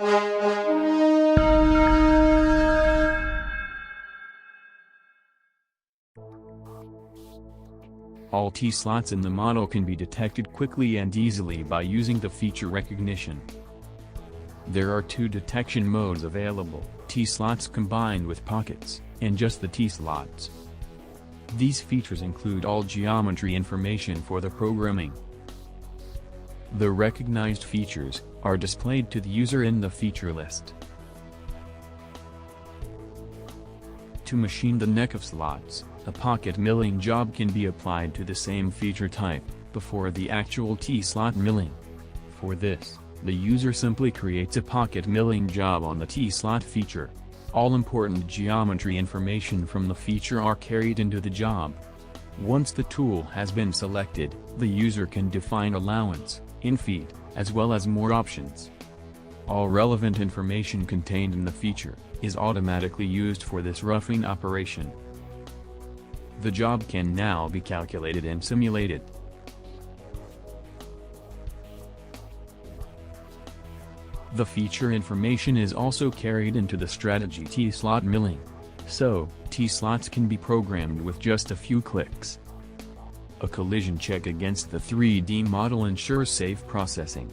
All T-slots in the model can be detected quickly and easily by using the feature recognition. There are two detection modes available: T-slots combined with pockets, and just the T-slots. These features include all geometry information for the programming. The recognized features are displayed to the user in the feature list. To machine the neck of slots, a pocket milling job can be applied to the same feature type, before the actual T-slot milling. For this, the user simply creates a pocket milling job on the T-slot feature. All important geometry information from the feature are carried into the job. Once the tool has been selected, the user can define allowance, infeed, as well as more options. All relevant information contained in the feature is automatically used for this roughing operation. The job can now be calculated and simulated. The feature information is also carried into the strategy T-slot milling. So, T-slots can be programmed with just a few clicks. A collision check against the 3D model ensures safe processing.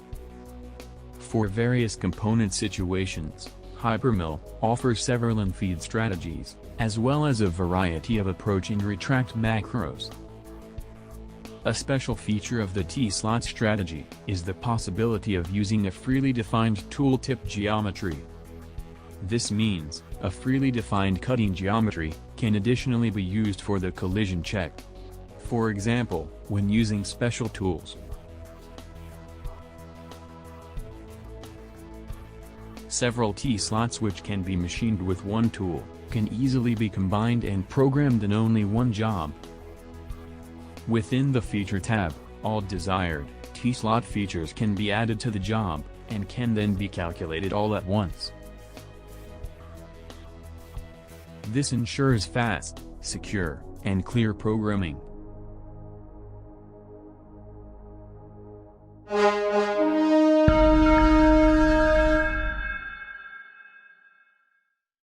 For various component situations, hyperMILL offers several infeed strategies, as well as a variety of approach and retract macros. A special feature of the T-slot strategy is the possibility of using a freely defined tooltip geometry. This means, a freely defined cutting geometry can additionally be used for the collision check. For example, when using special tools. Several T-slots which can be machined with one tool, can easily be combined and programmed in only one job. Within the Feature tab, all desired T-slot features can be added to the job, and can then be calculated all at once. This ensures fast, secure, and clear programming.